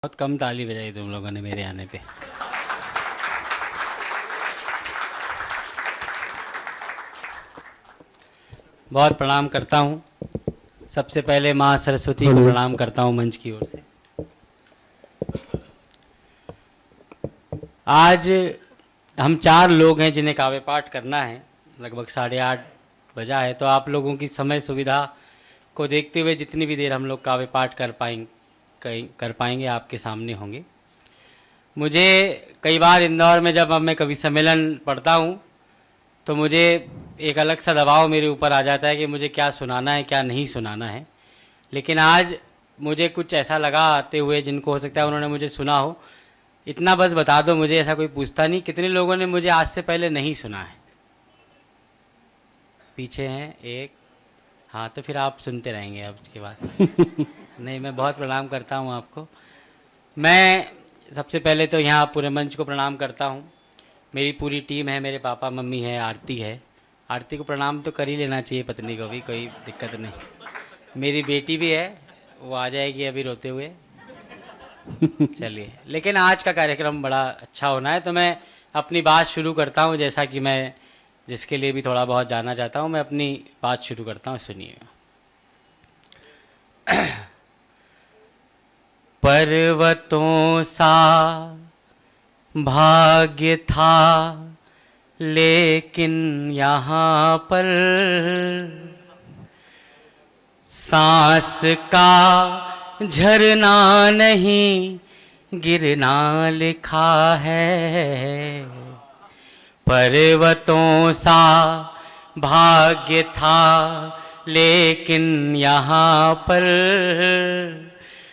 बहुत कम ताली बजाई तुम लोगों ने मेरे आने पे। बहुत प्रणाम करता हूँ। सबसे पहले माँ सरस्वती को प्रणाम करता हूँ मंच की ओर से। आज हम 4 लोग हैं जिन्हें काव्य पाठ करना है। लगभग 8:30 बजा है, तो आप लोगों की समय सुविधा को देखते हुए जितनी भी देर हम लोग काव्य पाठ कर पाएंगे आपके सामने होंगे। मुझे कई बार इंदौर में जब मैं कवि सम्मेलन पढ़ता हूँ तो मुझे एक अलग सा दबाव मेरे ऊपर आ जाता है कि मुझे क्या सुनाना है क्या नहीं सुनाना है। लेकिन आज मुझे कुछ ऐसा लगा आते हुए, जिनको हो सकता है उन्होंने मुझे सुना हो, इतना बस बता दो मुझे, ऐसा कोई पूछता नहीं कितने लोगों ने मुझे आज से पहले नहीं सुना है। पीछे हैं एक, हाँ, तो फिर आप सुनते रहेंगे अब के बाद। नहीं, मैं बहुत प्रणाम करता हूँ आपको। मैं सबसे पहले तो यहाँ पूरे मंच को प्रणाम करता हूँ। मेरी पूरी टीम है, मेरे पापा मम्मी है, आरती है। आरती को प्रणाम तो कर ही लेना चाहिए, पत्नी को भी, कोई दिक्कत नहीं। मेरी बेटी भी है, वो आ जाएगी अभी रोते हुए। चलिए, लेकिन आज का कार्यक्रम बड़ा अच्छा होना है, तो मैं अपनी बात शुरू करता हूँ। जैसा कि मैं जिसके लिए भी थोड़ा बहुत जानना चाहता हूँ, मैं अपनी बात शुरू करता हूँ, सुनिएगा। पर्वतों सा भाग्य था लेकिन यहाँ पर सांस का झरना नहीं गिरना लिखा है। पर्वतों सा भाग्य था लेकिन यहाँ पर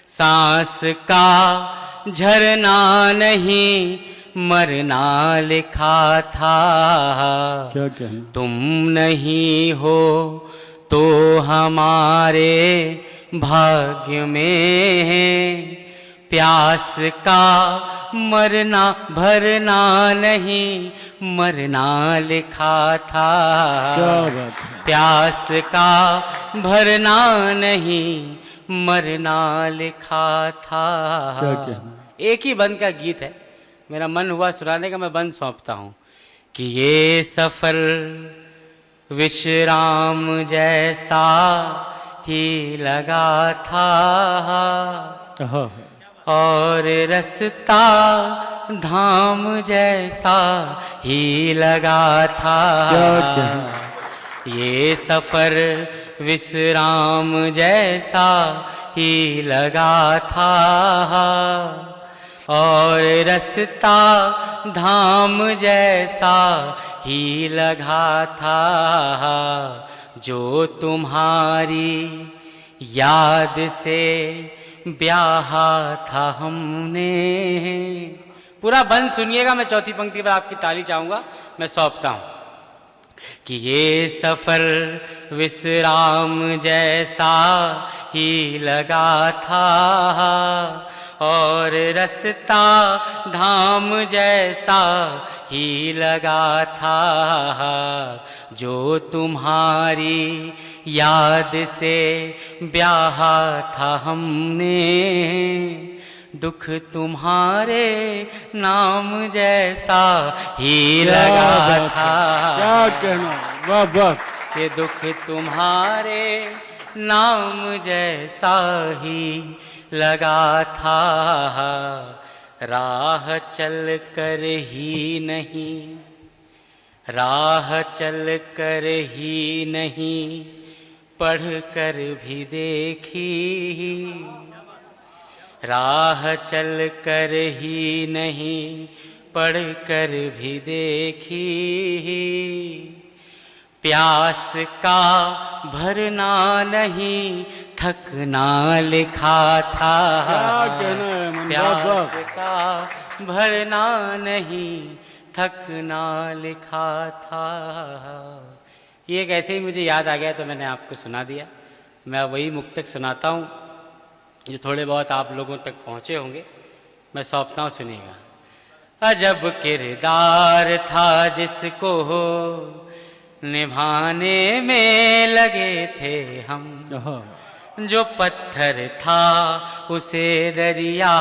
सांस का झरना नहीं मरना लिखा था। क्या कहना? तुम नहीं हो तो हमारे भाग्य में प्यास का मरना भरना नहीं मरना लिखा था। क्या बात है? प्यास का भरना नहीं मरना लिखा था। क्या कहना? एक ही बंद का गीत है, मेरा मन हुआ सुनाने का, मैं बंद सौंपता हूँ कि ये सफर विश्राम जैसा ही लगा था आहा, और रास्ता धाम जैसा ही लगा था। क्या कहना? ये सफर विश्राम जैसा ही लगा था और रास्ता धाम जैसा ही लगा था। जो तुम्हारी याद से ब्याहा था हमने। पूरा बंद सुनिएगा, मैं चौथी पंक्ति पर आपकी ताली चाहूँगा, मैं सौंपता हूँ कि ये सफर विश्राम जैसा ही लगा था और रास्ता धाम जैसा ही लगा था। जो तुम्हारी याद से ब्याहा था हमने, दुख तुम्हारे नाम जैसा ही लगा था। क्या कहना? वाह वाह! ये दुख तुम्हारे नाम जैसा ही लगा था। राह चल कर ही नहीं, राह चल कर ही नहीं पढ़ कर भी देखी। राह चल कर ही नहीं पढ़ कर भी देखी। प्यास का भरना नहीं थकना लिखा था। क्या कहना है मन? वाह वाह! प्यास का भरना नहीं थकना लिखा था। ये एक ऐसे ही मुझे याद आ गया तो मैंने आपको सुना दिया। मैं वही मुक्तक सुनाता हूँ जो थोड़े बहुत आप लोगों तक पहुँचे होंगे, मैं सौंपता हूँ, सुनिएगा। अजब किरदार था जिसको निभाने में लगे थे हम, आहा, जो पत्थर था उसे दरिया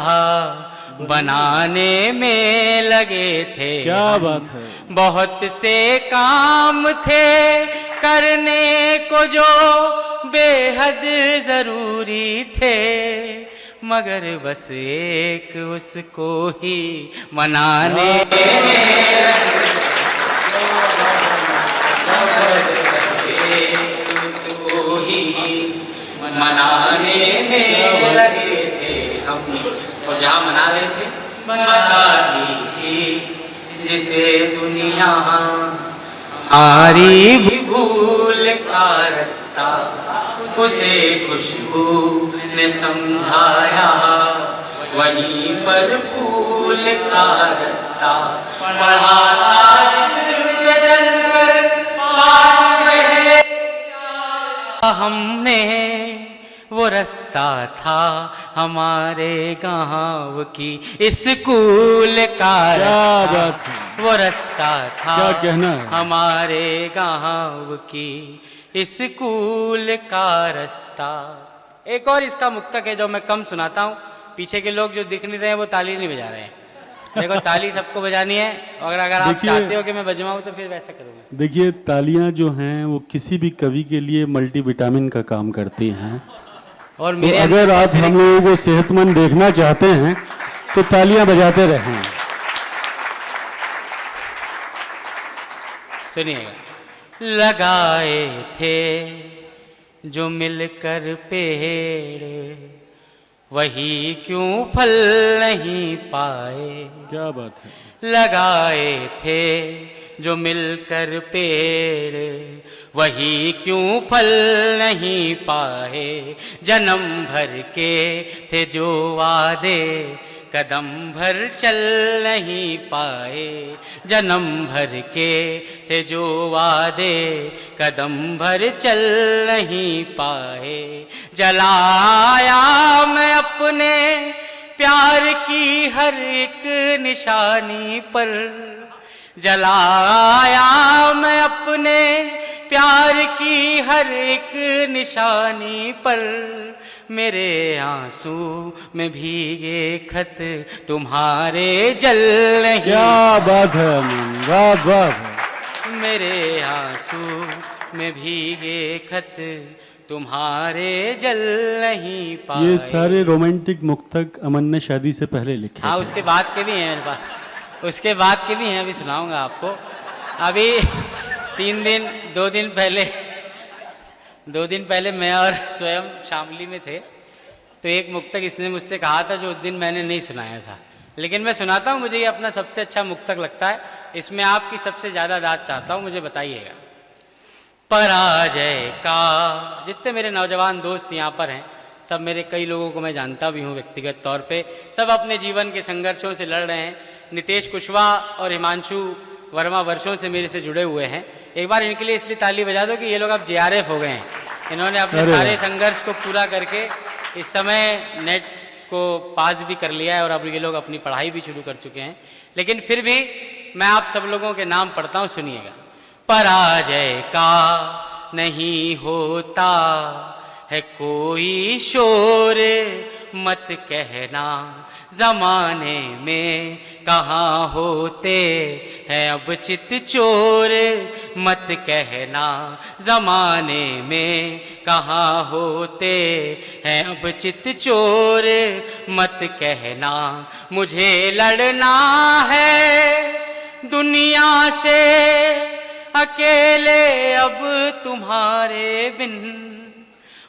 बनाने में लगे थे। क्या बात है। बहुत से काम थे करने को जो बेहद जरूरी थे, मगर बस एक उसको ही मनाने उसको ही मनाने में लगे थे हम। और जहाँ मना रहे थे, बता दी थी जिसे दुनिया हमारी भूल का रास्ता, उसे खुशबू ने समझाया वहीं पर फूल का रास्ता। पढ़ा था जिस पे चलकर पार पहले हमने, वो रास्ता था हमारे गाँव की स्कूल का क्या रास्ता। बात है। वो रास्ता था क्या कहना है। हमारे गाँव की स्कूल का रास्ता। एक और इसका मुक्तक है जो मैं कम सुनाता हूँ। पीछे के लोग जो दिख नहीं रहे हैं वो ताली नहीं बजा रहे हैं। देखो ताली सबको बजानी है, और अगर आप देखिए- चाहते हो कि मैं बजवाऊँ तो फिर वैसा करूँगा। देखिए, तालियां जो हैं वो किसी भी कवि के लिए मल्टीविटामिन का काम करती हैं। और तो मेरे अगर आप हम लोगों को सेहतमंद देखना चाहते हैं तो तालियां बजाते रहें। सुनिएगा। लगाए थे जो मिलकर पेड़, वही क्यों फल नहीं पाए। क्या बात है। लगाए थे जो मिलकर पेड़, वही क्यों फल नहीं पाए। जन्म भर के थे जो वादे, कदम भर चल नहीं पाए। जन्म भर के थे जो वादे, कदम भर चल नहीं पाए। जलाया मैं अपने प्यार की हर एक निशानी पर, जलाया मैं अपने प्यार की हर एक निशानी पर। मेरे आंसू में भीगे खत तुम्हारे जल नहीं। क्या बात है अमन, वाह वाह। मेरे आंसू में भीगे खत तुम्हारे जल नहीं पाए। ये सारे रोमांटिक मुक्तक अमन ने शादी से पहले लिखे हाँ, थे। उसके बाद के भी हैं मेरे पास, उसके बाद के भी हैं, अभी सुनाऊंगा आपको। अभी 2 दिन पहले मैं और स्वयं शामली में थे, तो एक मुक्तक इसने मुझसे कहा था जो उस दिन मैंने नहीं सुनाया था, लेकिन मैं सुनाता हूँ। मुझे ये अपना सबसे अच्छा मुक्तक लगता है। इसमें आपकी सबसे ज़्यादा दाद चाहता हूँ, मुझे बताइएगा। पराजय का, जितने मेरे नौजवान दोस्त यहाँ पर हैं, सब मेरे कई लोगों को मैं जानता भी हूँ व्यक्तिगत तौर पे, सब अपने जीवन के संघर्षों से लड़ रहे हैं। नितेश कुशवाहा और हिमांशु वर्मा वर्षों से मेरे से जुड़े हुए हैं। एक बार इनके लिए इसलिए ताली बजा दो कि ये लोग अब JRF हो गए हैं। इन्होंने अपने सारे संघर्ष को पूरा करके इस समय नेट को पास भी कर लिया है, और अब ये लोग अपनी पढ़ाई भी शुरू कर चुके हैं। लेकिन फिर भी मैं आप सब लोगों के नाम पढ़ता हूँ, सुनिएगा। पराजय का नहीं होता है कोई शोर, मत कहना जमाने में कहाँ होते हैं अब चित चोर। मत कहना जमाने में कहाँ होते हैं अब चित चोर। मत कहना मुझे लड़ना है दुनिया से अकेले अब तुम्हारे बिन।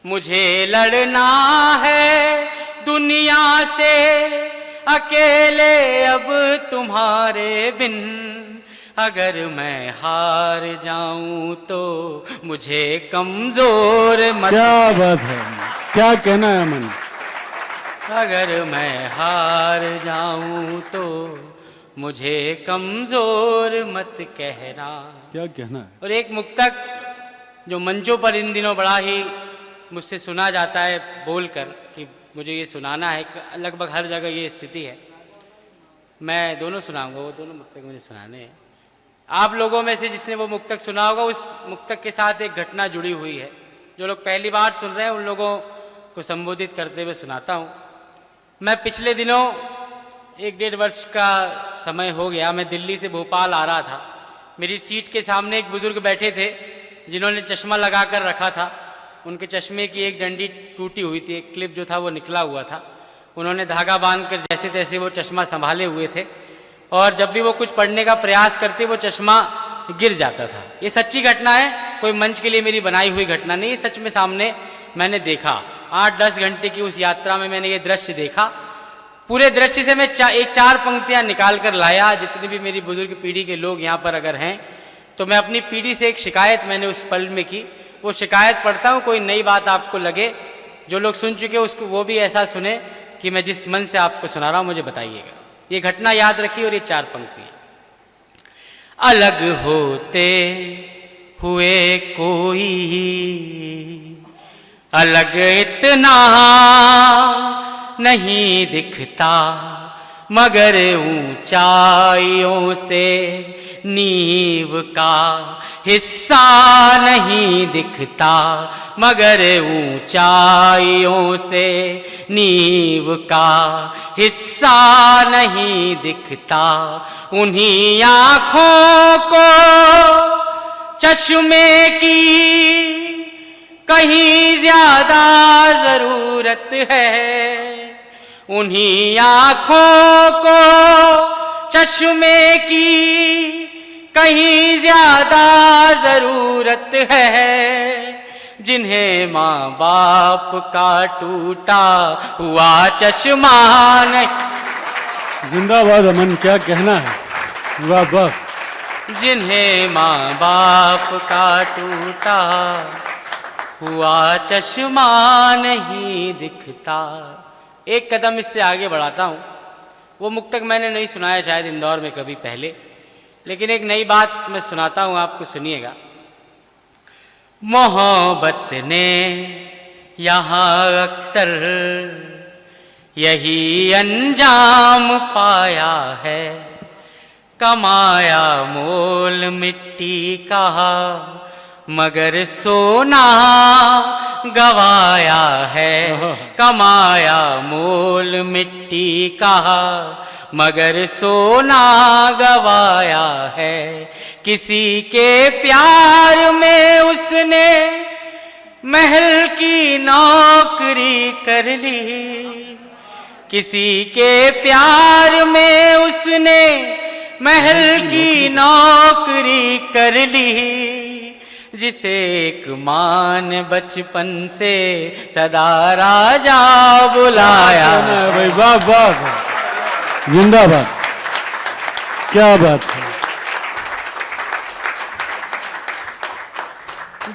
मुझे लड़ना है दुनिया से अकेले अब तुम्हारे बिन। अगर मैं हार जाऊं तो मुझे कमजोर मत। क्या बात है, क्या कहना है अमन। अगर मैं हार जाऊं तो मुझे कमजोर मत कहना। क्या कहना है। और एक मुक्तक जो मंचों पर इन दिनों बड़ा ही मुझसे सुना जाता है बोलकर कि मुझे ये सुनाना है, लगभग हर जगह ये स्थिति है। मैं दोनों सुनाऊंगा, वो दोनों मुक्तक मुझे सुनाने हैं। आप लोगों में से जिसने वो मुक्तक सुना होगा, उस मुक्तक के साथ एक घटना जुड़ी हुई है। जो लोग पहली बार सुन रहे हैं उन लोगों को संबोधित करते हुए सुनाता हूँ। मैं पिछले दिनों 1-1.5 वर्ष का समय हो गया, मैं दिल्ली से भोपाल आ रहा था। मेरी सीट के सामने एक बुज़ुर्ग बैठे थे जिन्होंने चश्मा लगा कर रखा था। उनके चश्मे की एक डंडी टूटी हुई थी, एक क्लिप जो था वो निकला हुआ था। उन्होंने धागा बांधकर जैसे तैसे वो चश्मा संभाले हुए थे और जब भी वो कुछ पढ़ने का प्रयास करते वो चश्मा गिर जाता था। ये सच्ची घटना है, कोई मंच के लिए मेरी बनाई हुई घटना नहीं, ये सच में सामने मैंने देखा। 8-10 घंटे की उस यात्रा में मैंने ये दृश्य देखा। पूरे दृश्य से मैं 4 पंक्तियाँ निकाल कर लाया। जितनी भी मेरी बुजुर्ग पीढ़ी के लोग यहाँ पर अगर हैं तो मैं अपनी पीढ़ी से एक शिकायत मैंने उस पल में की। वो शिकायत पढ़ता हूँ, कोई नई बात आपको लगे, जो लोग सुन चुके उसको वो भी ऐसा सुने कि मैं जिस मन से आपको सुना रहा हूँ मुझे बताइएगा। ये घटना याद रखिए और ये 4 पंक्तियाँ। अलग होते हुए कोई अलग इतना नहीं दिखता, मगर ऊंचाइयों से नींव का हिस्सा नहीं दिखता, मगर ऊंचाइयों से नींव का हिस्सा नहीं दिखता। उन्हीं आँखों को चश्मे की कहीं ज्यादा जरूरत है, उन्हीं आँखों को चश्मे की कहीं ज्यादा जरूरत है, जिन्हें माँ बाप का टूटा हुआ चश्मा नहीं। जिंदाबाद अमन, क्या कहना है, वाह वाह। जिन्हें माँ बाप का टूटा हुआ चश्मा नहीं दिखता। एक कदम इससे आगे बढ़ाता हूँ। वो मुक्तक मैंने नहीं सुनाया शायद इंदौर में कभी पहले, लेकिन एक नई बात मैं सुनाता हूँ, आपको सुनिएगा। मोहब्बत ने यहाँ अक्सर यही अंजाम पाया है, कमाया मोल मिट्टी का मगर सोना गवाया है, कमाया मोल मिट्टी का मगर सोना गवाया है। किसी के प्यार में उसने महल की नौकरी कर ली, किसी के प्यार में उसने महल की नौकरी कर ली, जिसे एक माँ ने बचपन से सदा राजा बुलाया। भाई वाह वाह, जिंदाबाद, क्या बात है।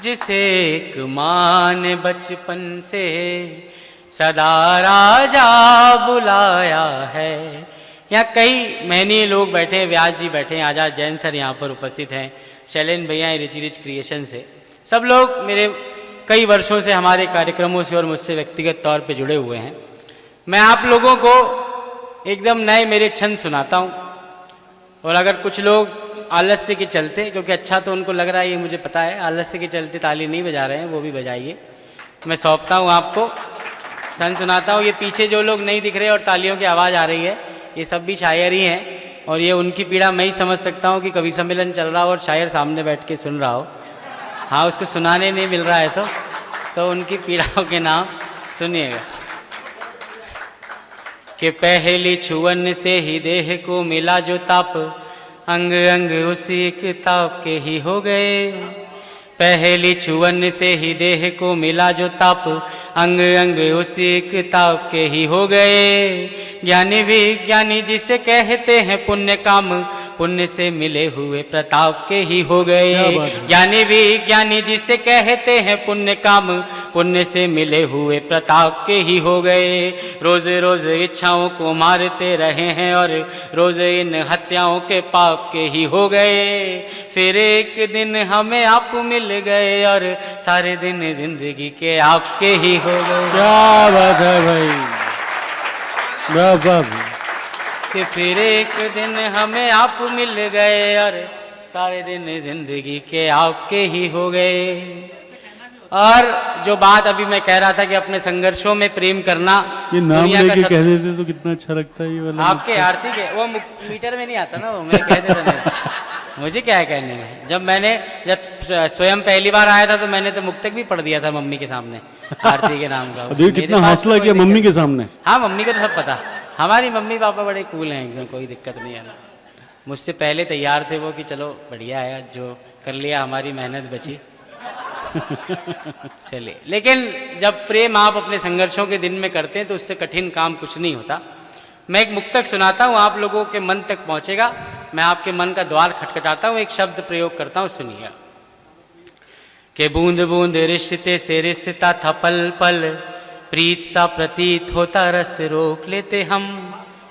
जिसे एक माँ ने बचपन से सदा राजा बुलाया है। यहाँ कई महनीय लोग बैठे हैं, व्यास जी बैठे हैं, आजाद जैन सर यहाँ पर उपस्थित हैं, शैलेन भैया रिची रिच क्रिएशन से। सब लोग मेरे कई वर्षों से हमारे कार्यक्रमों से और मुझसे व्यक्तिगत तौर पे जुड़े हुए हैं। मैं आप लोगों को एकदम नए मेरे छंद सुनाता हूँ, और अगर कुछ लोग आलस्य के चलते, क्योंकि अच्छा तो उनको लग रहा है ये मुझे पता है, आलस्य के चलते ताली नहीं बजा रहे हैं, वो भी बजाइए। मैं सौंपता हूँ आपको, छंद सुनाता हूँ। ये पीछे जो लोग नहीं दिख रहे और तालियों की आवाज़ आ रही है, ये सब भी शायर ही हैं, और ये उनकी पीड़ा मैं ही समझ सकता हूँ कि कवि सम्मेलन चल रहा हो और शायर सामने बैठ के सुन रहा हो। हाँ, उसको सुनाने नहीं मिल रहा है तो उनकी पीड़ाओं के नाम सुनिएगा। कि पहली छुअन से ही देह को मिला जो ताप, अंग अंग उसी ताप के ही हो गए। पहली छुअन से ही देह को मिला जो ताप, अंग अंग उसी ताप के ही हो गए। ज्ञानी विज्ञानी जिसे कहते हैं पुण्य काम, पुण्य से मिले हुए प्रताप के ही हो गए। ज्ञानी विज्ञानी जिसे कहते हैं पुण्य काम, पुण्य से मिले हुए प्रताप के ही हो गए। रोज रोज इच्छाओं को मारते रहे हैं और रोज इन हत्याओं के पाप के ही हो गए। फिर एक दिन हमें आप मिल गए और सारे दिन जिंदगी के आपके ही हो गए। क्या बात है भाई, वाह वाह। कि फिर एक दिन हमें आप मिल गए और सारे दिन जिंदगी के आपके ही हो गए। और जो बात अभी मैं कह रहा था कि अपने संघर्षों में प्रेम करना, ये नाम दुनिया का लेके सबसे- कह देते तो कितना अच्छा लगता है ये वाला। आपके आरती के वो मीटर में नहीं आता ना, वो मैं कह देता नहीं। मुझे क्या है कहने में, जब स्वयं पहली बार आया था तो मैंने तो मुक्तक भी पढ़ दिया था मम्मी के सामने आरती के नाम का। देखिए मेरे कितना पास हौसला तो किया कोई मम्मी दिक्कत- के सामने। हाँ, मम्मी को तो सब पता। हमारी मम्मी पापा बड़े कूल हैं एकदम, कोई दिक्कत नहीं है ना। मुझसे पहले तैयार थे वो कि चलो बढ़िया है, जो कर लिया हमारी मेहनत बची। चलिए, लेकिन जब प्रेम आप अपने संघर्षों के दिन में करते हैं तो उससे कठिन काम कुछ नहीं होता। मैं एक मुक्तक सुनाता हूँ, आप लोगों के मन तक पहुँचेगा। मैं आपके मन का द्वार खटखटाता हूँ, एक शब्द प्रयोग करता हूँ, सुनिएगा। कि बूंद बूंद रिश्ते से रिश्ता था पल पल, प्रीत सा प्रतीत होता रस रोक लेते हम।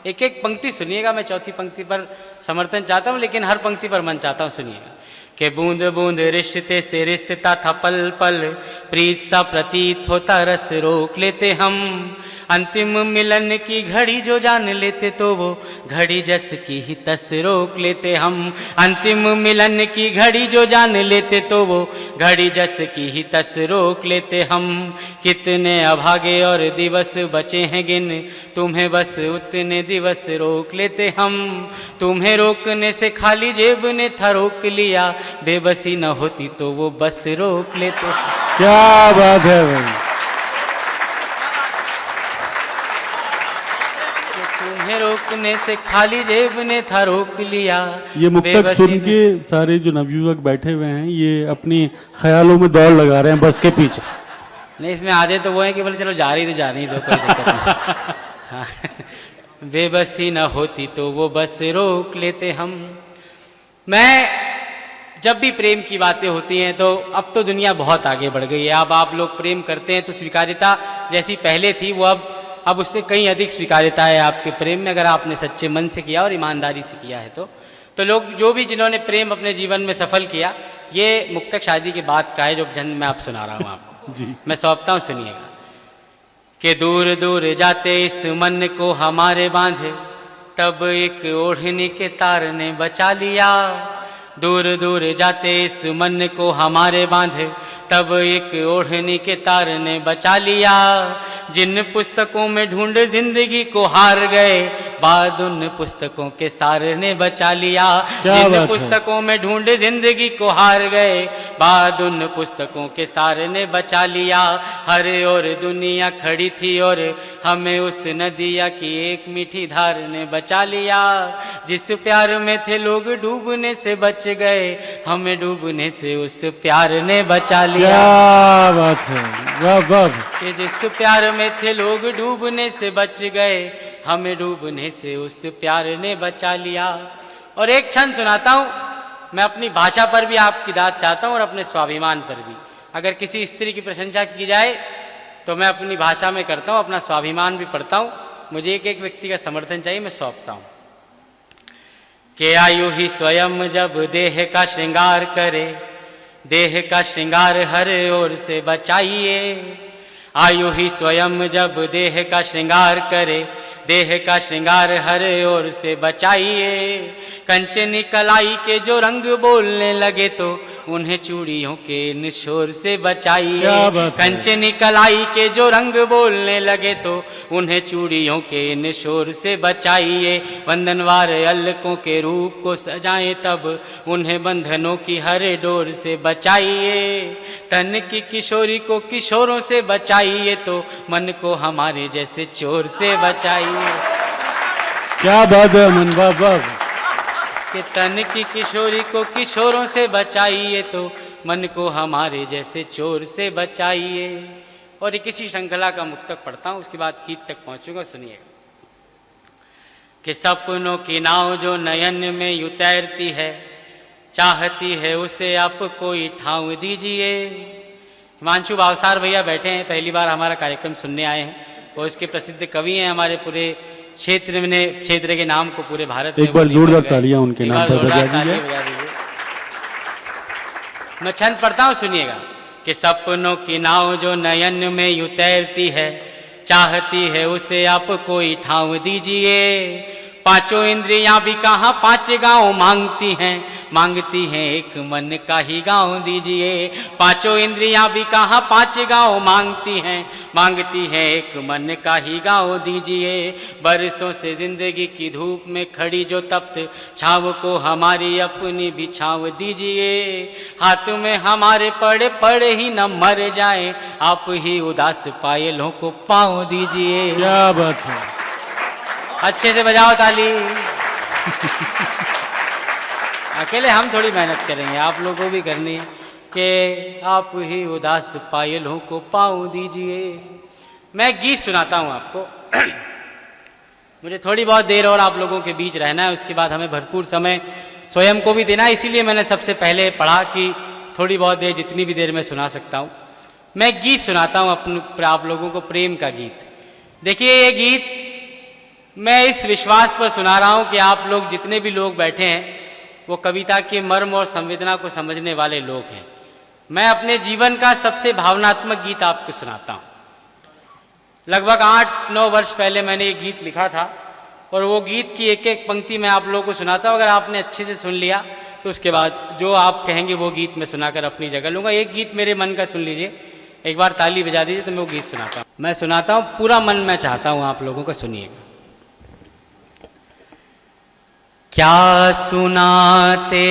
एक एक पंक्ति सुनिएगा, मैं चौथी पंक्ति पर समर्थन चाहता हूँ लेकिन हर पंक्ति पर मन चाहता हूँ, सुनिएगा। कि बूंद बूंद रिश्ते से रिश्ता था पल पल, प्रीत सा प्रतीत होता रस रोक लेते हम। अंतिम मिलन की घड़ी जो जान लेते तो वो घड़ी जस की ही तस रोक लेते हम। अंतिम मिलन की घड़ी जो जान लेते तो वो घड़ी जस की ही तस रोक लेते हम। कितने अभागे और दिवस बचे हैं गिन, तुम्हें बस उतने दिवस रोक लेते हम। तुम्हें रोकने से खाली जेब ने था रोक लिया, बेबसी न होती तो वो बस रोक लेते। क्या बात है भाई। तुम्हें रोकने से खाली जेब ने था रोक लिया। ये मुक्तक बेबसी सुन ने- के सारे जो नवयुवक बैठे हुए हैं ये अपनी ख्यालों में दौड़ लगा रहे हैं बस के पीछे। नहीं, इसमें आधे तो वो है कि बोले चलो जा रही तो जा रही, तो कोई दिक्कत नहीं। हाँ, बेबसी न होती तो वो बस रोक लेते हम। मैं जब भी प्रेम की बातें होती हैं तो अब तो दुनिया बहुत आगे बढ़ गई है। अब आप लोग प्रेम करते हैं तो स्वीकार्यता जैसी पहले थी वो अब उससे कहीं अधिक स्वीकार्यता है आपके प्रेम में, अगर आपने सच्चे मन से किया और ईमानदारी से किया है तो लोग जो भी जिन्होंने प्रेम अपने जीवन में सफल किया, ये मुक्तक शादी के बाद का है जो झंड मैं आप सुना रहा हूँ आपको। जी मैं सौंपता हूँ, सुनिएगा। कि दूर दूर जाते इस मन को हमारे बांधे, तब एक ओढ़नी के तार ने बचा लिया। दूर दूर जाते इस मन को हमारे बांधे, तब एक ओढ़नी के तार ने बचा लिया। जिन पुस्तकों में ढूंढ जिंदगी को हार गए, बाद उन पुस्तकों के सार ने बचा लिया। क्या जिन बात है। पुस्तकों में ढूंढ जिंदगी को हार गए, बाद उन पुस्तकों के सार ने बचा लिया। हर ओर दुनिया खड़ी थी और हमें उस नदिया की एक मीठी धार ने बचा लिया। जिस प्यार में थे लोग डूबने से बच गए, हमें डूबने से उस प्यार ने बचा लिया। क्या बात है, वाह वाह। कि जिस प्यार में थे लोग डूबने से बच गए, हमें डूबने से उस प्यार ने बचा लिया। और एक क्षण सुनाता हूँ, मैं अपनी भाषा पर भी आपकी दाद चाहता हूँ और अपने स्वाभिमान पर भी। अगर किसी स्त्री की प्रशंसा की जाए तो मैं अपनी भाषा में करता हूँ, अपना स्वाभिमान भी पढ़ता हूँ। मुझे एक एक व्यक्ति का समर्थन चाहिए, मैं सौंपता हूँ। कि आयु ही स्वयं जब देह का श्रृंगार करे, देह का श्रृंगार हर ओर से बचाइए। आयु ही स्वयं जब देह का श्रृंगार करे, देह का श्रृंगार हर ओर से बचाइए। कंचनी कलाई के जो रंग बोलने लगे तो उन्हें चूड़ियों के निशोर से बचाइए। क्या बात है। कंचनी कलाई के जो रंग बोलने लगे तो उन्हें चूड़ियों के निशोर से बचाइए। बंधनवार अलकों के रूप को सजाएं तब उन्हें बंधनों की हर डोर से बचाइए। तन की किशोरी को किशोरों से बचाइए तो मन को हमारे जैसे चोर से बचाइए। क्या बात है अमन, वाह वाह। कि तन की किशोरी को किशोरों से बचाइए तो मन को हमारे जैसे चोर से बचाइए। और एक इसी श्रृंखला का मुक्तक पढ़ता हूँ, उसके बाद गीत तक पहुँचूंगा, सुनिएगा। कि सपनों की नाव जो नयन में यूं तैरती है, चाहती है उसे आप कोई ठाव दीजिए। हिमांशु भावसार भैया बैठे हैं, पहली बार हमारा कार्यक्रम सुनने आए हैं। वो इसके प्रसिद्ध कवि हैं, हमारे पूरे क्षेत्र के नाम को पूरे भारत में एक बार ऊंची जोरदार कर गए। तालियां उनके एक नाम बार पर जोरदार बजा तालियां दीजिए। बजा दीजिए। मैं छंद पढ़ता हूँ, सुनिएगा। कि सपनों की नाव जो नयन में यूं तैरती है, चाहती है उसे आप कोई ठाव दीजिए। पांचों इंद्रियां भी कहाँ पांच गांव मांगती हैं एक मन का ही गांव दीजिए। पांचों इंद्रियां भी कहाँ पांच गांव मांगती हैं एक मन का ही गांव दीजिए। बरसों से जिंदगी की धूप में खड़ी जो तप्त छाव को हमारी अपनी भी छाव दीजिए। हाथ में हमारे पड़े पड़े ही न मर जाए, आप ही उदास पायलों को पाँव दीजिए। क्या बात है। अच्छे से बजाओ ताली। अकेले हम थोड़ी मेहनत करेंगे, आप लोगों को भी करनी है कि आप ही उदास पायलों को पाँव दीजिए। मैं गीत सुनाता हूँ आपको। मुझे थोड़ी बहुत देर और आप लोगों के बीच रहना है, उसके बाद हमें भरपूर समय स्वयं को भी देना है। इसीलिए मैंने सबसे पहले पढ़ा कि थोड़ी बहुत देर, जितनी भी देर मैं सुना सकता हूँ। मैं गीत सुनाता हूँ अपने आप लोगों को, प्रेम का गीत। देखिए ये गीत मैं इस विश्वास पर सुना रहा हूँ कि आप लोग जितने भी लोग बैठे हैं वो कविता के मर्म और संवेदना को समझने वाले लोग हैं। मैं अपने जीवन का सबसे भावनात्मक गीत आपको सुनाता हूँ। लगभग 8-9 वर्ष पहले मैंने ये गीत लिखा था और वो गीत की एक एक पंक्ति मैं आप लोगों को सुनाता हूँ। अगर आपने अच्छे से सुन लिया तो उसके बाद जो आप कहेंगे वो गीत मैं सुनाकर अपनी जगह लूँगा। एक गीत मेरे मन का सुन लीजिए, एक बार ताली बजा दीजिए तो मैं वो गीत सुनाता हूँ। मैं सुनाता हूँ, पूरा मन मैं चाहता हूँ आप लोगों को सुनिएगा। क्या सुनाते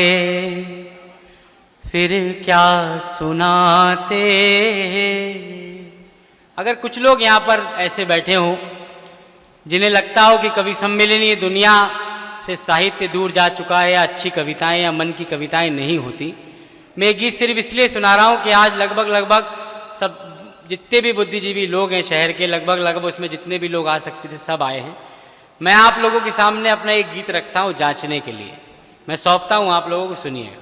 फिर क्या सुनाते। अगर कुछ लोग यहाँ पर ऐसे बैठे हों जिन्हें लगता हो कि कवि सम्मेलन ये दुनिया से साहित्य दूर जा चुका है या अच्छी कविताएं या मन की कविताएं नहीं होती, मैं गीत सिर्फ इसलिए सुना रहा हूँ कि आज लगभग सब जितने भी बुद्धिजीवी लोग हैं शहर के, लगभग उसमें जितने भी लोग आ सकते थे सब आए हैं। मैं आप लोगों के सामने अपना एक गीत रखता हूँ जांचने के लिए, मैं सौंपता हूँ आप लोगों को, सुनिएगा।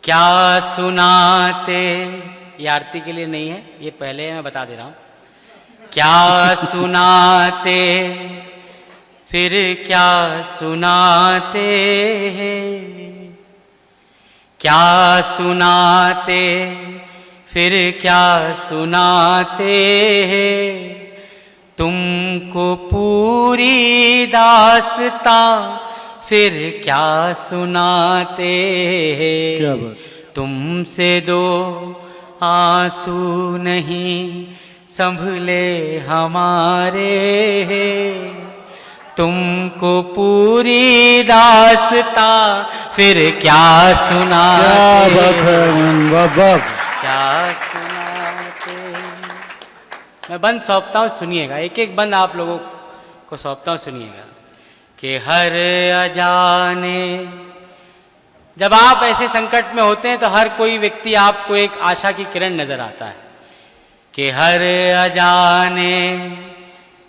क्या सुनाते, ये आरती के लिए नहीं है, ये पहले मैं बता दे रहा हूँ। क्या सुनाते फिर क्या सुनाते, क्या सुनाते फिर क्या सुनाते, तुमको पूरी दास्तां फिर क्या सुनाते। क्या बात। तुमसे दो आंसू नहीं संभले हमारे, तुमको पूरी दास्तां फिर क्या सुनाते। क्या बात है, वाह वाह। क्या सुनाते। मैं बंद सौंपता हूँ, सुनिएगा, एक एक बंद आप लोगों को सौंपता हूँ, सुनिएगा। कि हर अजाने, जब आप ऐसे संकट में होते हैं तो हर कोई व्यक्ति आपको एक आशा की किरण नजर आता है। कि हर अजाने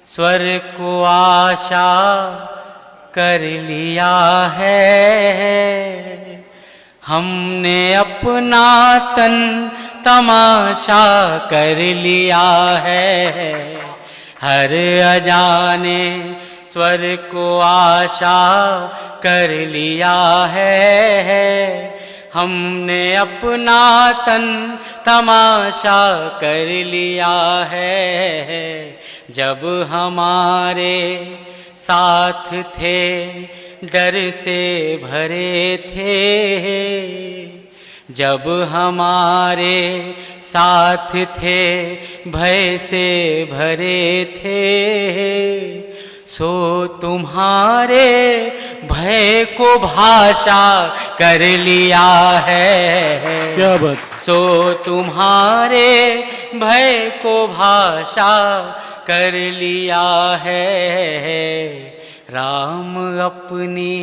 स्वर को आशा कर लिया है, हमने अपना तन तमाशा कर लिया है। हर अजाने स्वर को आशा कर लिया है, हमने अपना तन तमाशा कर लिया है। जब हमारे साथ थे डर से भरे थे, जब हमारे साथ थे भय से भरे थे, सो तुम्हारे भय को भाषा कर लिया है। क्या बात। सो तुम्हारे भय को भाषा कर लिया है। राम अपनी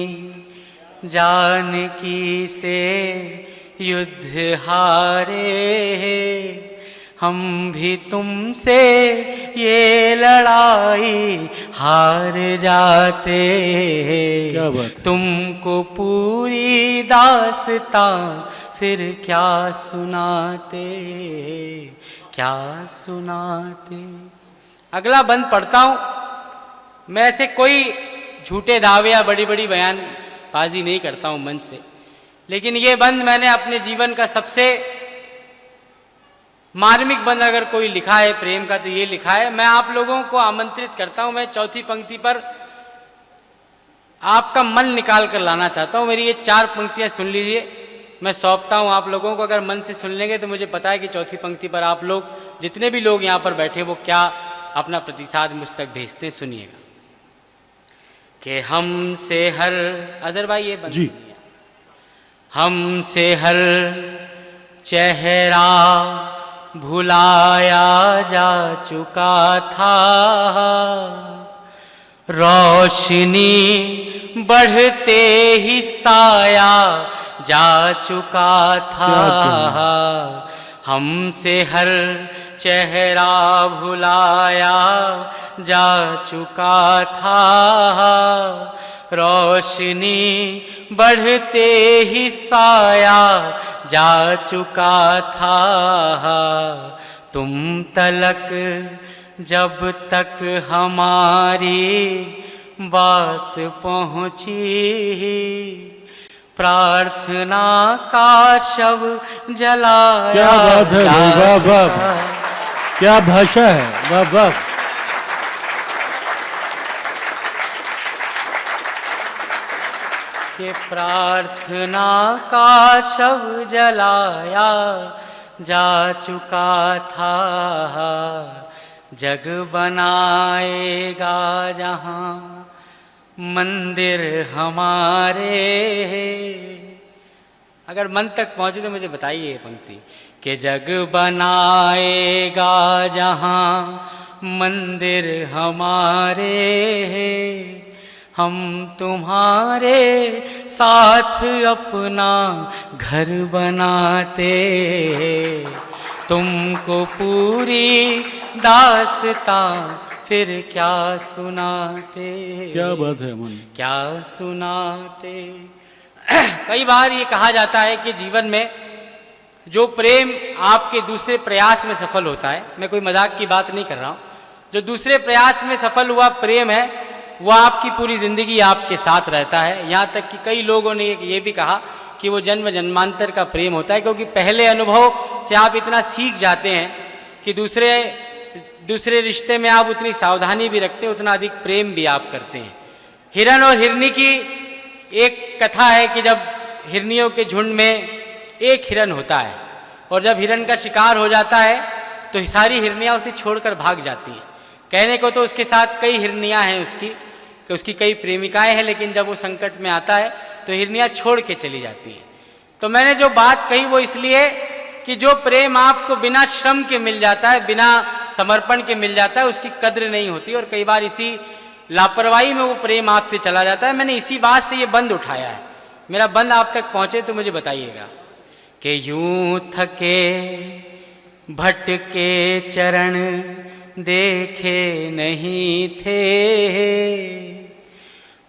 जानकी से युद्ध हारे, हम भी तुमसे ये लड़ाई हार जाते। क्या बात। तुमको पूरी दास्तां फिर क्या सुनाते, क्या सुनाते। अगला बंद पढ़ता हूँ। मैं ऐसे कोई झूठे दावे या बड़ी बड़ी बयानबाजी नहीं करता हूँ मंच से, लेकिन ये बंद मैंने अपने जीवन का सबसे मार्मिक बंद अगर कोई लिखा है प्रेम का तो ये लिखा है। मैं आप लोगों को आमंत्रित करता हूँ, मैं चौथी पंक्ति पर आपका मन निकाल कर लाना चाहता हूँ। मेरी ये 4 पंक्तियाँ सुन लीजिए, मैं सौंपता हूँ आप लोगों को। अगर मन से सुन लेंगे तो मुझे पता है कि चौथी पंक्ति पर आप लोग जितने भी लोग यहाँ पर बैठे वो क्या अपना प्रतिसाद मुझ तक भेजते हैं। सुनिएगा कि हमसे हर, अजहर भाई ये जी। हमसे हर चेहरा भुलाया जा चुका था, रोशनी बढ़ते ही साया जा चुका था। हमसे हर चेहरा भुलाया जा चुका था, रोशनी बढ़ते ही साया जा चुका था। तुम तलक जब तक हमारी बात पहुंची, प्रार्थना का शव जलाया। क्या बात है भाई, वाह वाह, क्या भाषा है, वाह वाह। कि प्रार्थना का शव जलाया जा चुका था, जग बनाएगा जहाँ मंदिर हमारे। अगर मन तक पहुँचे तो मुझे बताइए ये पंक्ति कि जग बनाएगा जहाँ मंदिर हमारे, हम तुम्हारे साथ अपना घर बनाते, तुमको पूरी दास्तां फिर क्या सुनाते। क्या बात है मन, क्या सुनाते। कई बार ये कहा जाता है कि जीवन में जो प्रेम आपके दूसरे प्रयास में सफल होता है, मैं कोई मजाक की बात नहीं कर रहा हूँ, जो दूसरे प्रयास में सफल हुआ प्रेम है वो आपकी पूरी ज़िंदगी आपके साथ रहता है। यहाँ तक कि कई लोगों ने ये भी कहा कि वो जन्म जन्मांतर का प्रेम होता है, क्योंकि पहले अनुभव से आप इतना सीख जाते हैं कि दूसरे रिश्ते में आप उतनी सावधानी भी रखते हैं, उतना अधिक प्रेम भी आप करते हैं। हिरन और हिरनी की एक कथा है कि जब हिरनियों के झुंड में एक हिरन होता है और जब हिरन का शिकार हो जाता है तो सारी हिरनियाँ उसे छोड़कर भाग जाती हैं। कहने को तो उसके साथ कई हिरनियाँ हैं उसकी कई प्रेमिकाएं हैं, लेकिन जब वो संकट में आता है तो हिरनियाँ छोड़ के चली जाती हैं। तो मैंने जो बात कही वो इसलिए कि जो प्रेम आपको बिना श्रम के मिल जाता है, बिना समर्पण के मिल जाता है, उसकी कद्र नहीं होती और कई बार इसी लापरवाही में वो प्रेम आपसे चला जाता है। मैंने इसी बात से ये बंद उठाया है। मेरा बंद आप तक पहुँचे तो मुझे बताइएगा कि यूं थके भटके चरण देखे नहीं थे,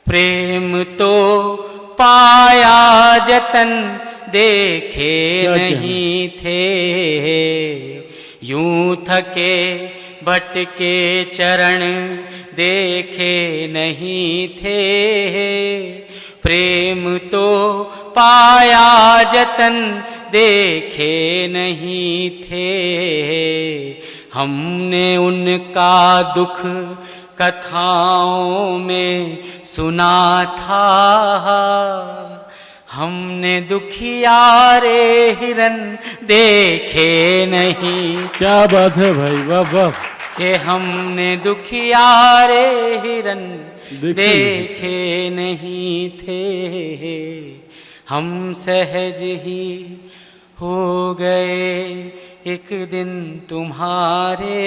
प्रेम तो पाया जतन देखे नहीं थे। यूं थके भटके चरण देखे नहीं थे, प्रेम तो पाया जतन देखे नहीं थे। हमने उनका दुख कथाओं में सुना था, हमने दुखियारे हिरन देखे नहीं। क्या बात है भाई, वाह वाह। कि हमने दुखियारे हिरन देखे नहीं थे, हम सहज ही हो गए एक दिन तुम्हारे,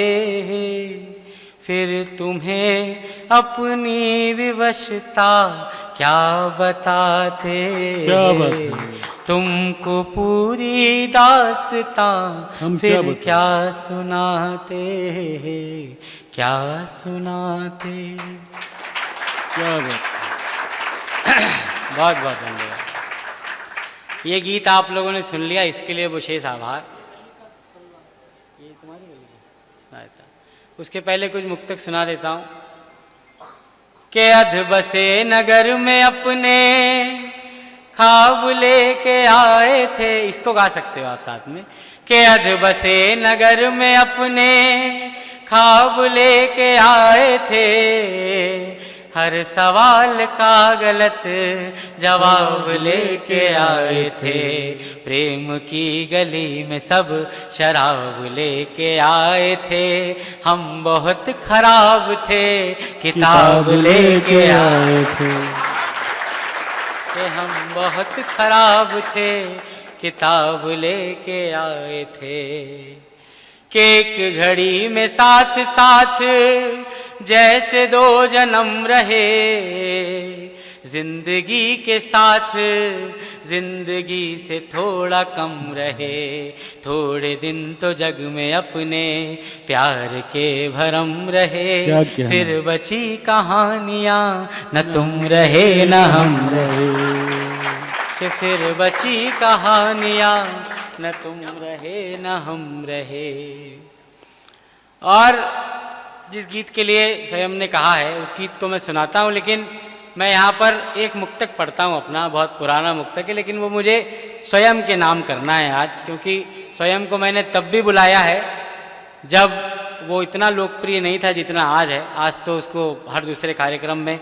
फिर तुम्हें अपनी विवशता क्या बताते। क्या बात है। तुमको पूरी दास्तां फिर क्या सुनाते, क्या सुनाते। क्या बात। बहुत बहुत धन्यवाद। ये गीत आप लोगों ने सुन लिया, इसके लिए विशेष आभार। ये तुम्हारी सुनाया था, उसके पहले कुछ मुक्तक सुना देता हूँ। के अध बसे नगर में अपने ख्वाब लेके आए थे, इसको गा सकते हो आप साथ में। के अध बसे नगर में अपने ख्वाब लेके आए थे, हर सवाल का गलत जवाब लेके आए थे। प्रेम की गली में सब शराब लेके आए थे। हम बहुत खराब थे, किताब लेके आए थे। कि हम बहुत खराब थे, किताब लेके आए थे। कि एक घड़ी में साथ साथ जैसे दो जन्म रहे। जिंदगी के साथ जिंदगी से थोड़ा कम रहे। थोड़े दिन तो जग में अपने प्यार के भरम रहे। क्या कहना? फिर बची कहानियाँ न तुम रहे न हम रहे। कि फिर बची कहानियाँ न तुम रहे न हम रहे। और जिस गीत के लिए स्वयं ने कहा है उस गीत को मैं सुनाता हूँ, लेकिन मैं यहाँ पर एक मुक्तक पढ़ता हूँ अपना, बहुत पुराना मुक्तक है, लेकिन वो मुझे स्वयं के नाम करना है आज, क्योंकि स्वयं को मैंने तब भी बुलाया है जब वो इतना लोकप्रिय नहीं था जितना आज है। आज तो उसको हर दूसरे कार्यक्रम में,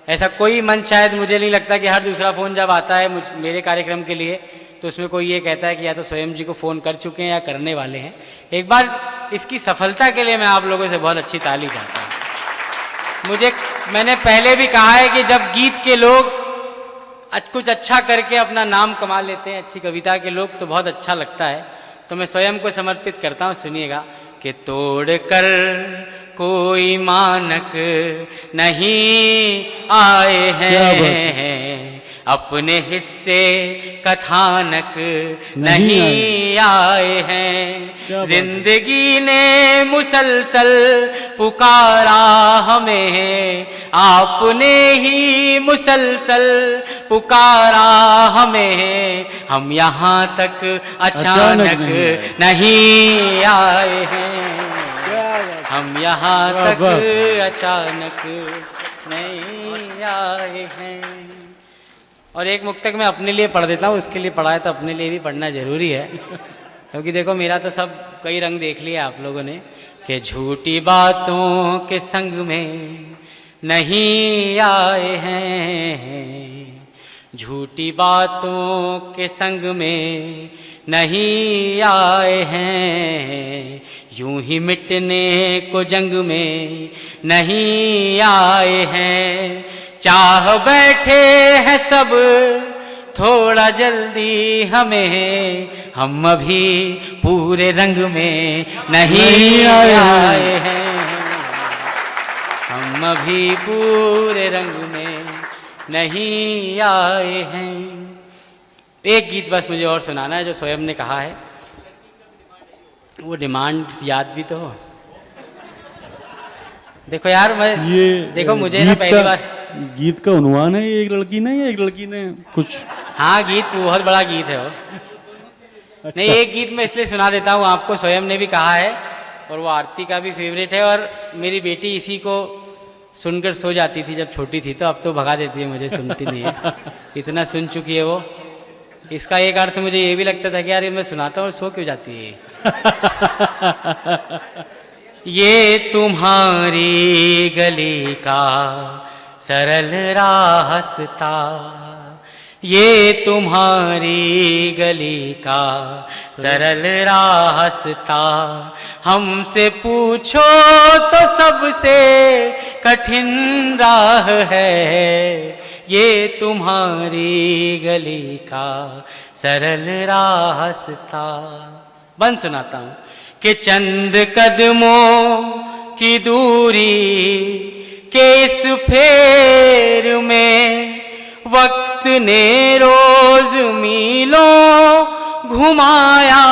ऐसा कोई मंच शायद मुझे नहीं लगता कि हर दूसरा फ़ोन जब आता है मेरे कार्यक्रम के लिए तो उसमें कोई ये कहता है कि या तो स्वयं जी को फ़ोन कर चुके हैं या करने वाले हैं। एक बार इसकी सफलता के लिए मैं आप लोगों से बहुत अच्छी ताली चाहता हूँ। मैंने पहले भी कहा है कि जब गीत के लोग कुछ अच्छा करके अपना नाम कमा लेते हैं, अच्छी कविता के लोग, तो बहुत अच्छा लगता है। तो मैं स्वयं को समर्पित करता हूँ, सुनिएगा। कि तोड़ कर कोई मानक नहीं आए हैं, अपने हिस्से कथानक नहीं आए हैं। जिंदगी ने मुसलसल पुकारा हमें, आपने ही मुसलसल पुकारा हमें। हम यहाँ तक अचानक नहीं आए हैं, हम यहाँ तक अचानक नहीं आए हैं। और एक मुक्तक मैं अपने लिए पढ़ देता हूँ, उसके लिए पढ़ा है तो अपने लिए भी पढ़ना ज़रूरी है, क्योंकि देखो मेरा तो सब कई रंग देख लिया आप लोगों ने। कि झूठी बातों के संग में नहीं आए हैं, झूठी बातों के संग में नहीं आए हैं। यूं ही मिटने को जंग में नहीं आए हैं। चाह बैठे हैं सब थोड़ा जल्दी हमें, हम अभी पूरे रंग में नहीं आए हैं, हम अभी पूरे रंग में नहीं आए हैं। एक गीत बस मुझे और सुनाना है जो स्वयं ने कहा है। वो डिमांड याद भी तो हो। देखो यार, मैं देखो मुझे ना पहली बार गीत का उन्वान है, एक लड़की ने या एक लड़की ने कुछ? हाँ, गीत बहुत बड़ा गीत है वो। अच्छा। नहीं, एक गीत मैं इसलिए सुना देता हूँ आपको, स्वयं ने भी कहा है और वो आरती का भी फेवरेट है। और मेरी बेटी इसी को सुनकर सो जाती थी जब छोटी थी, तो अब तो भगा देती है मुझे, सुनती नहीं है, इतना सुन चुकी है वो। इसका एक अर्थ मुझे ये भी लगता था कि यार ये मैं सुनाता हूँ और सो क्यों जाती है। ये तुम्हारी गली का सरल रास्ता, ये तुम्हारी गली का सरल रास्ता, हमसे पूछो तो सबसे कठिन राह है। ये तुम्हारी गली का सरल रास्ता। बंद सुनाता हूँ। कि चंद कदमों की दूरी के इस फेर में वक्त ने रोज मीलों घुमाया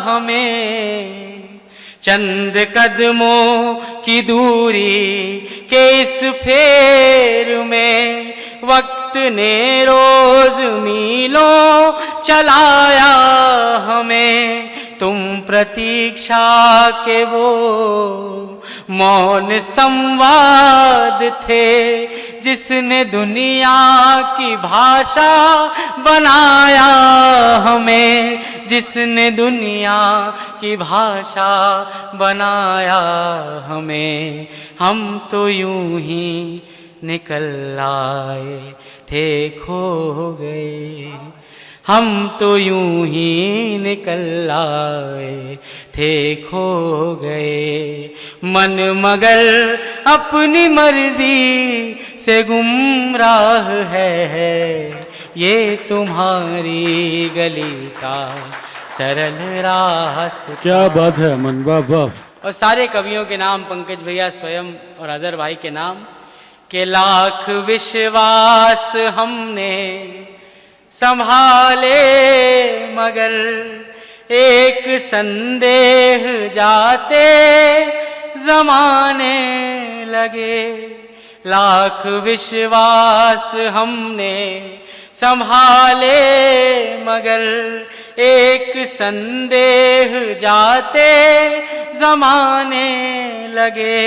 हमें। चंद कदमों की दूरी के इस फेर में वक्त ने रोज मीलों चलाया हमें। तुम प्रतीक्षा के वो मौन संवाद थे जिसने दुनिया की भाषा बनाया हमें, जिसने दुनिया की भाषा बनाया हमें। हम तो यूं ही निकल आए थे खो गए, हम तो यूं ही निकल आए थे खो गए, मन मगर अपनी मर्जी से गुमराह है, ये तुम्हारी गली का सरल रास्ता। क्या बात है अमन, वाह वाह। और सारे कवियों के नाम, पंकज भैया स्वयं और अजहर भाई के नाम, के लाख विश्वास हमने संभाले मगर एक संदेह जाते जमाने लगे, लाख विश्वास हमने संभाले मगर एक संदेह जाते जमाने लगे,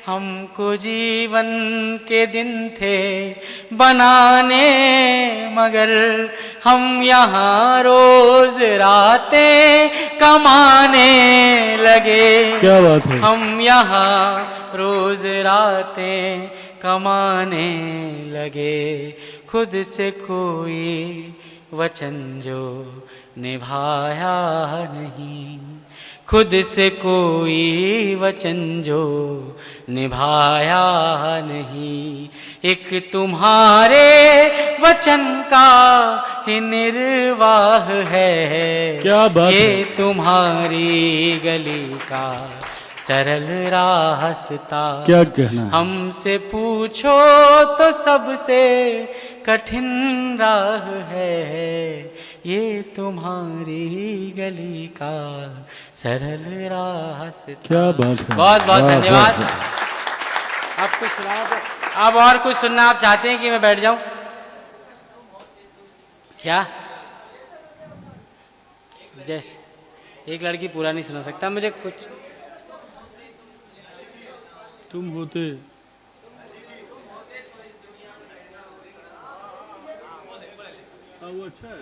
हमको जीवन के दिन थे बनाने मगर हम यहाँ रोज रातें कमाने लगे। क्या बात है। हम यहाँ रोज रातें कमाने लगे, खुद से कोई वचन जो निभाया नहीं, खुद से कोई वचन जो निभाया नहीं, एक तुम्हारे वचन का ही निर्वाह है, क्या बात ये है। तुम्हारी गली का सरल रास्ता। क्या कहना है। हमसे पूछो तो सबसे कठिन राह है, ये तुम्हारी गली का सरल रास्ता। क्या बात है। बहुत बहुत वाह, धन्यवाद। वाह, वाह। आप कुछ सुनाओ तो। अब और कुछ सुनना आप चाहते हैं कि मैं बैठ जाऊं? क्या? जैसे एक लड़की पूरा नहीं सुना सकता, मुझे कुछ तुम होते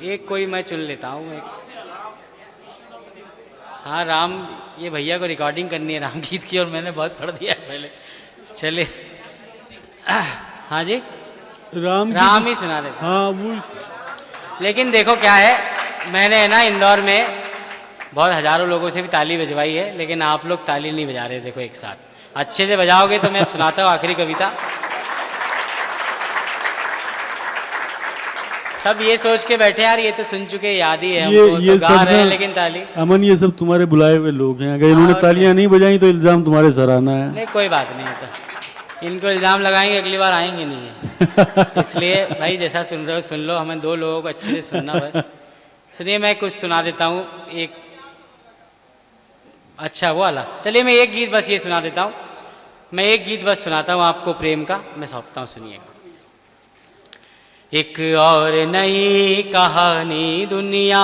एक कोई मैं चुन लेता हूँ एक। हाँ राम, ये भैया को रिकॉर्डिंग करनी है राम गीत की और मैंने बहुत पढ़ दिया है पहले। चले हाँ जी, राम ही सुना देता। हाँ वो। लेकिन देखो क्या है, मैंने ना इंदौर में बहुत हजारों लोगों से भी ताली बजवाई है, लेकिन आप लोग ताली नहीं बजा रहे। देखो एक साथ अच्छे से बजाओगे तो मैं सुनाता हूँ आखिरी कविता। सब ये सोच के बैठे यार ये तो सुन चुके, याद ही है हमको, ये तो गा सब रहे हैं ना- लेकिन ताली। अमन ये सब तुम्हारे बुलाए हुए लोग हैं, अगर इन्होंने और तालियां नहीं बजाई तो इल्जाम तुम्हारे सर आना है। नहीं कोई बात नहीं होता, इनको इल्जाम लगाएंगे अगली बार आएंगे नहीं है। इसलिए भाई जैसा सुन रहे हो सुन लो, हमें दो लोगों को अच्छे से सुनना बस। सुनिए मैं कुछ सुना देता हूँ एक, अच्छा वो वाला। चलिए मैं एक गीत बस ये सुना देता हूँ, मैं एक गीत बस सुनाता हूँ आपको प्रेम का, मैं सौंपता हूँ सुनिएगा। एक और नई कहानी दुनिया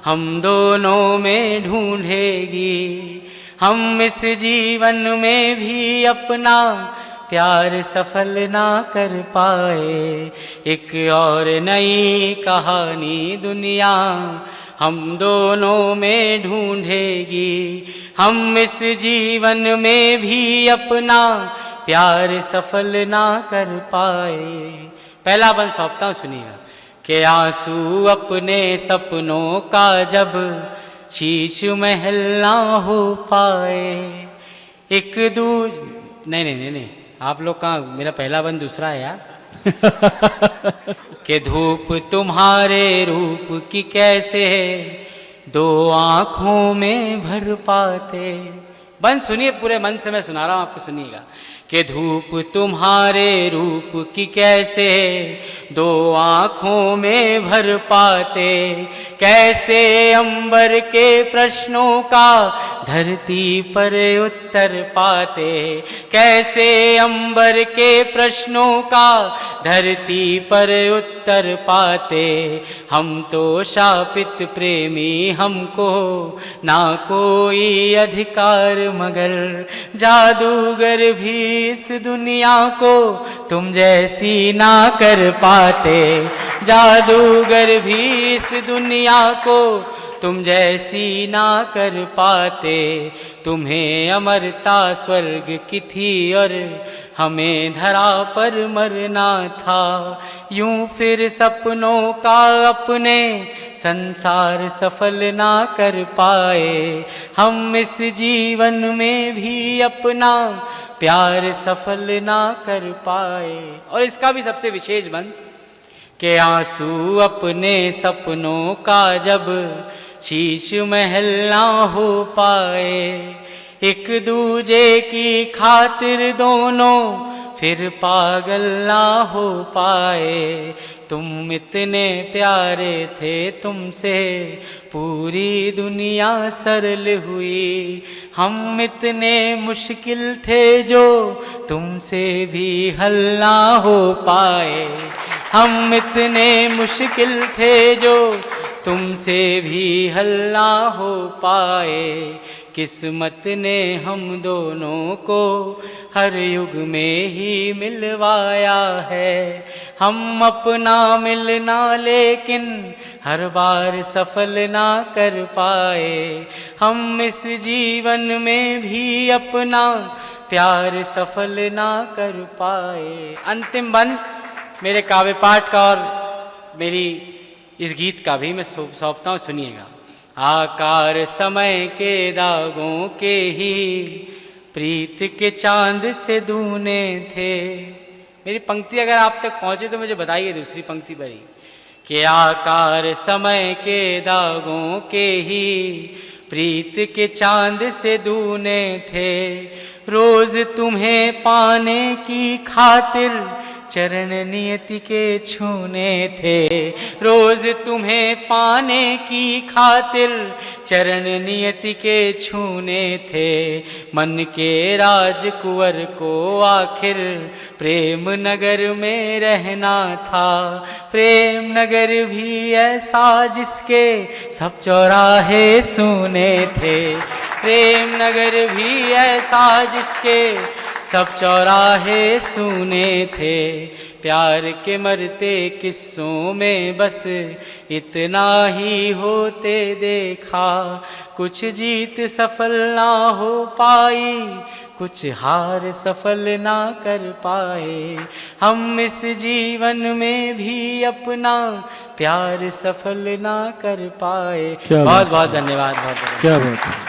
हम दोनों में ढूंढेगी, हम इस जीवन में भी अपना प्यार सफल ना कर पाए। एक और नई कहानी दुनिया हम दोनों में ढूंढेगी, हम इस जीवन में भी अपना प्यार सफल ना कर पाए। पहला बंद सौंपता हूँ सुनिएगा। के आंसू अपने सपनों का जब शीश महल ना हो पाए, एक नहीं नहीं नहीं नहीं, आप लोग कहाँ, मेरा पहला बंद दूसरा है यार। के धूप तुम्हारे रूप की कैसे दो आँखों में भर पाते। बंद सुनिए, पूरे मन से मैं सुना रहा हूँ आपको, सुनिएगा। कि धूप तुम्हारे रूप की कैसे दो आँखों में भर पाते, कैसे अंबर के प्रश्नों का धरती पर उत्तर पाते, कैसे अंबर के प्रश्नों का धरती पर उत्तर पाते। हम तो शापित प्रेमी, हमको ना कोई अधिकार, मगर जादूगर भी इस दुनिया को तुम जैसी ना कर पाते। जादूगर भी इस दुनिया को तुम जैसी ना कर पाते। तुम्हें अमरता स्वर्ग की थी और हमें धरा पर मरना था। यूं फिर सपनों का अपने संसार सफल ना कर पाए। हम इस जीवन में भी अपना प्यार सफल ना कर पाए। और इसका भी सबसे विशेष बंद के आंसू अपने सपनों का जब शीश महल ना हो पाए। एक दूजे की खातिर दोनों फिर पागल ना हो पाए। तुम इतने प्यारे थे तुमसे पूरी दुनिया सरल हुई। हम इतने मुश्किल थे जो तुमसे भी हल ना हो पाए। हम इतने मुश्किल थे जो तुमसे भी हल ना हो पाए। किस्मत ने हम दोनों को हर युग में ही मिलवाया है। हम अपना मिलना लेकिन हर बार सफल ना कर पाए। हम इस जीवन में भी अपना प्यार सफल ना कर पाए। अंतिम बंद मेरे काव्य पाठ का और मेरी इस गीत का भी मैं सौंपता हूँ, सुनिएगा। आकार समय के दागों के ही प्रीत के चांद से दूने थे। मेरी पंक्ति अगर आप तक पहुंचे तो मुझे बताइए दूसरी पंक्ति पर ही कि आकार समय के दागों के ही प्रीत के चांद से दूने थे। रोज तुम्हें पाने की खातिर चरण नियति के छूने थे। रोज तुम्हें पाने की खातिर चरण नियति के छूने थे। मन के राजकुंवर को आखिर प्रेम नगर में रहना था। प्रेम नगर भी ऐसा जिसके सब चौराहे सुने थे। प्रेम नगर भी ऐसा जिसके सब चौराहे सुने थे। प्यार के मरते किस्सों में बस इतना ही होते देखा। कुछ जीत सफल ना हो पाई, कुछ हार सफल ना कर पाए। हम इस जीवन में भी अपना प्यार सफल ना कर पाए। बहुत बहुत धन्यवाद। बहुत क्या बात है।